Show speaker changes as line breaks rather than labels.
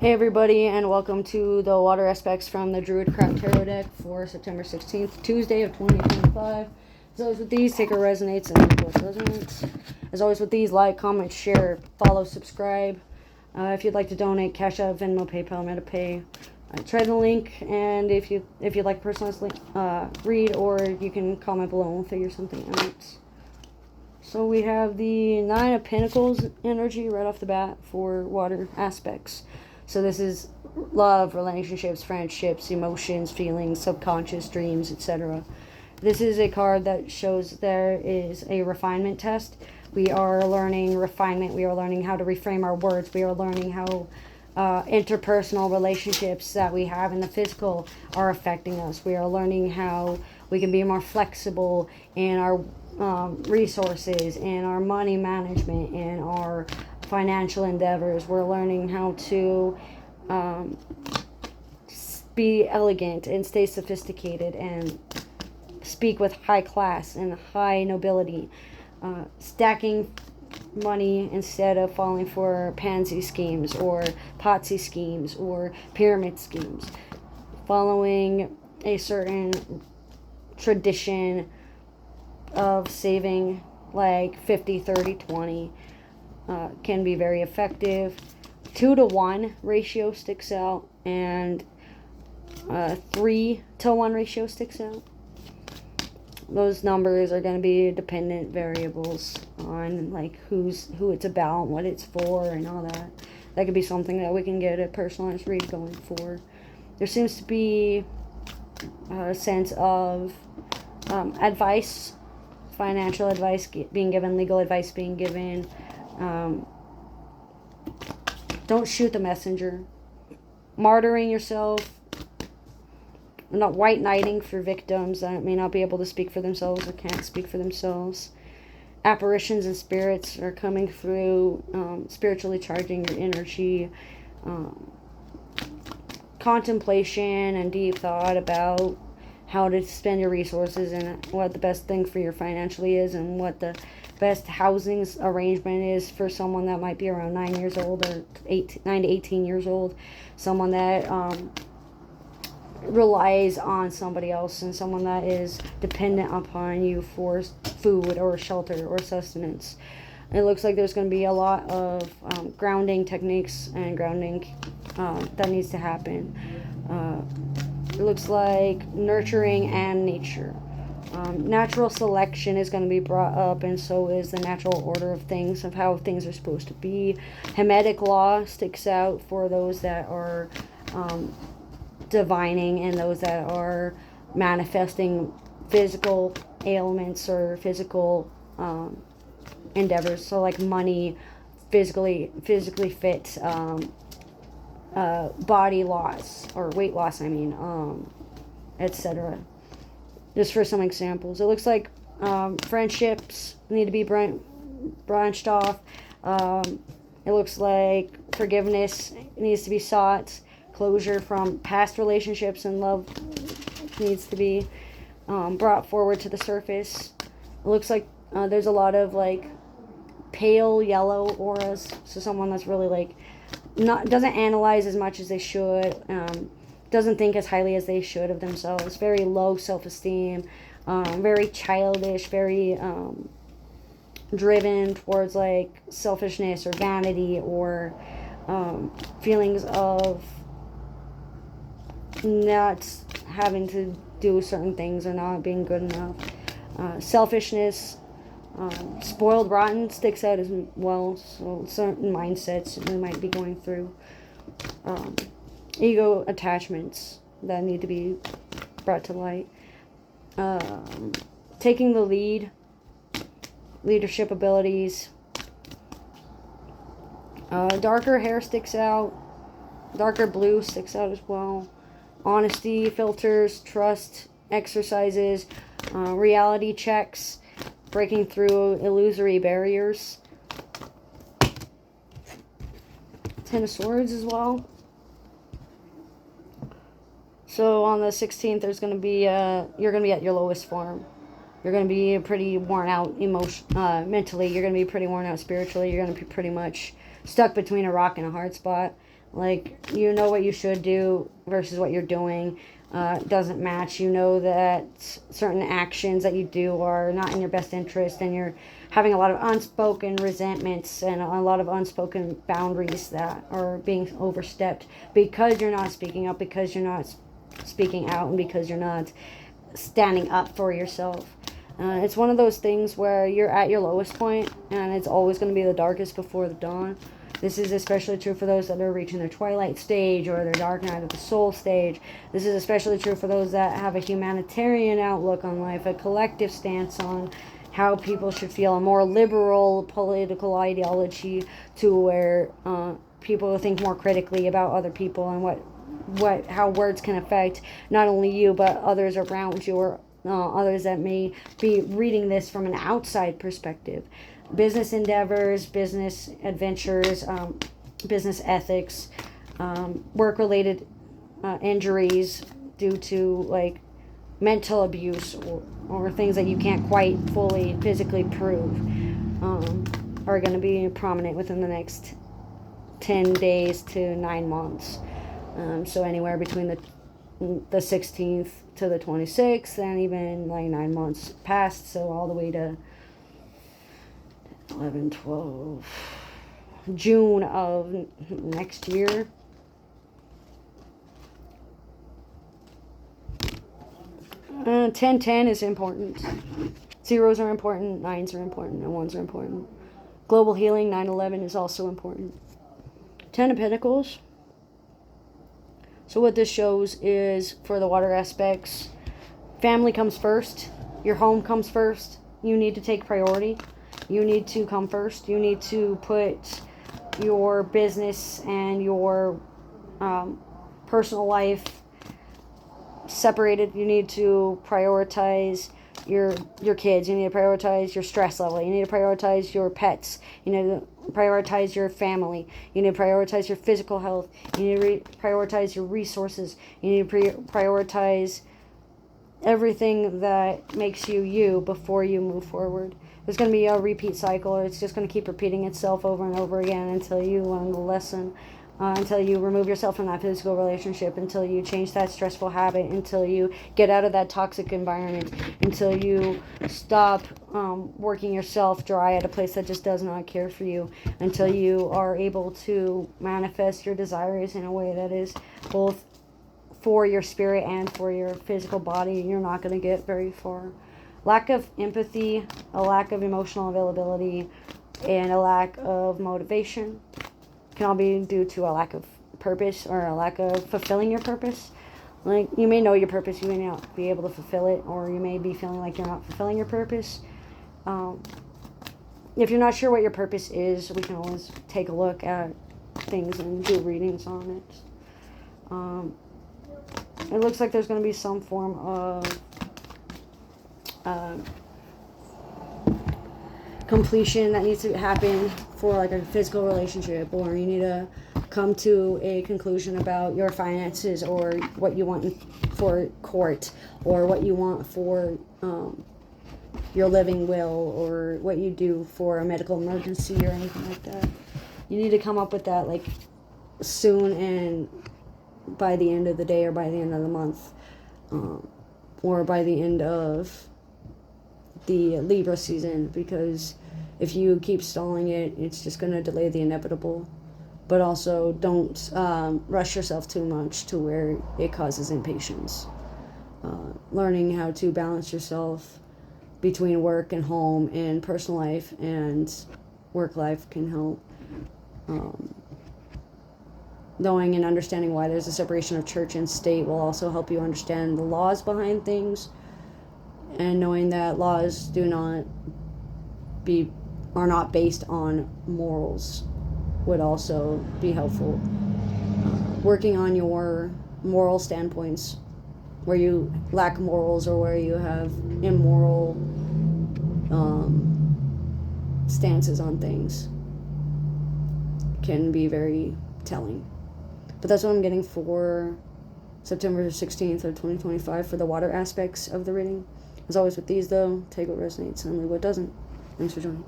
Hey everybody, and welcome to the Water Aspects from the Druidcraft Tarot deck for September 16th, Tuesday of 2025. As always with these, take a resonates and what resonates. As always with these, like, comment, share, follow, subscribe. If you'd like to donate, Cash App, Venmo, PayPal, MetaPay. Try the link, and if you'd like personalized link, read, or you can comment below and we'll figure something out. So we have the Nine of Pentacles energy right off the bat for water aspects. So this is love, relationships, friendships, emotions, feelings, subconscious, dreams, etc. This is a card that shows there is a refinement test. We are learning refinement. We are learning how to reframe our words. We are learning how interpersonal relationships that we have in the physical are affecting us. We are learning how we can be more flexible in our resources, in our money management, in our financial endeavors. We're learning how to be elegant and stay sophisticated and speak with high class and high nobility. Stacking money instead of falling for pansy schemes or Ponzi schemes or pyramid schemes. Following a certain tradition of saving, like 50, 30, 20, can be very effective. 2-to-1 ratio sticks out, and 3-to-1 ratio sticks out. Those numbers are going to be dependent variables on like who it's about, what it's for, and all that. That could be something that we can get a personalized read going for. There seems to be a sense of advice, financial advice being given, legal advice being given. Don't shoot the messenger. Martyring yourself. Not white knighting for victims that may not be able to speak for themselves or can't speak for themselves. Apparitions and spirits are coming through, spiritually charging your energy. Contemplation and deep thought about how to spend your resources and what the best thing for your financially is, and what the best housing arrangement is for someone that might be around 9 years old or 9 to 18 years old. Someone that relies on somebody else, and someone that is dependent upon you for food or shelter or sustenance. It looks like there's going to be a lot of grounding techniques and grounding that needs to happen. It looks like nurturing and nature. Natural selection is going to be brought up, and so is the natural order of things, of how things are supposed to be. Hermetic law sticks out for those that are divining and those that are manifesting physical ailments or physical endeavors. So like money, physically fit, body loss or weight loss, etc. Just for some examples, it looks like friendships need to be branched off. It looks like forgiveness needs to be sought. Closure from past relationships and love needs to be brought forward to the surface. It looks like there's a lot of like pale yellow auras. So someone that's really like doesn't analyze as much as they should. Doesn't think as highly as they should of themselves. Very low self-esteem. Very childish. Very driven towards like selfishness or vanity or feelings of not having to do certain things or not being good enough. Selfishness, spoiled rotten sticks out as well. So certain mindsets we might be going through. Ego attachments that need to be brought to light. Taking the lead, leadership abilities. Darker hair sticks out. Darker blue sticks out as well. Honesty, filters, trust, exercises, reality checks, breaking through illusory barriers. Ten of Swords as well. So on the 16th, there's going to be, you're going to be at your lowest form. You're going to be pretty worn out mentally. You're going to be pretty worn out spiritually. You're going to be pretty much stuck between a rock and a hard spot. Like, you know what you should do versus what you're doing doesn't match. You know that certain actions that you do are not in your best interest, and you're having a lot of unspoken resentments and a lot of unspoken boundaries that are being overstepped because you're not speaking up, because you're not speaking out, and because you're not standing up for yourself. It's one of those things where you're at your lowest point, and it's always going to be the darkest before the dawn. This is especially true for those that are reaching their twilight stage or their dark night of the soul stage. This is especially true for those that have a humanitarian outlook on life, a collective stance on how people should feel, a more liberal political ideology to where people think more critically about other people and how words can affect not only you but others around you, or others that may be reading this from an outside perspective. Business endeavors, business adventures, business ethics, work-related injuries due to like mental abuse or things that you can't quite fully physically prove are going to be prominent within the next 10 days to 9 months. So anywhere between the 16th to the 26th, and even like 9 months past, so all the way to 11, 12, June of next year. Uh, 10 is important. Zeros are important, 9s are important, and 1s are important. Global healing, 9/11 is also important. 10 of Pentacles. So what this shows is, for the water aspects, family comes first. Your home comes first. You need to take priority. You need to come first. You need to put your business and your personal life separated. You need to prioritize your kids. You need to prioritize your stress level. You need to prioritize your pets. You need to prioritize your family. You need to prioritize your physical health. You need to prioritize your resources. You need to prioritize everything that makes you you before you move forward. There's going to be a repeat cycle. It's just going to keep repeating itself over and over again until you learn the lesson, until you remove yourself from that physical relationship, until you change that stressful habit, until you get out of that toxic environment, until you stop working yourself dry at a place that just does not care for you, until you are able to manifest your desires in a way that is both for your spirit and for your physical body. You're not going to get very far. Lack of empathy, a lack of emotional availability, and a lack of motivation can all be due to a lack of purpose or a lack of fulfilling your purpose. Like, you may know your purpose, you may not be able to fulfill it, or you may be feeling like you're not fulfilling your purpose. If you're not sure what your purpose is, we can always take a look at things and do readings on it. It looks like there's going to be some form of completion that needs to happen for like a physical relationship, or you need to come to a conclusion about your finances, or what you want for court, or what you want for your living will, or what you do for a medical emergency or anything like that. You need to come up with that like soon, and by the end of the day, or by the end of the month, or by the end of the Libra season, because if you keep stalling it, it's just going to delay the inevitable. But also, don't rush yourself too much to where it causes impatience. Learning how to balance yourself between work and home and personal life and work life can help. Knowing and understanding why there's a separation of church and state will also help you understand the laws behind things, and knowing that laws are not based on morals would also be helpful. Working on your moral standpoints, where you lack morals or where you have immoral stances on things, can be very telling. But that's what I'm getting for September 16th of 2025 for the water aspects of the reading. As always with these, though, take what resonates and leave what doesn't. Thanks for joining.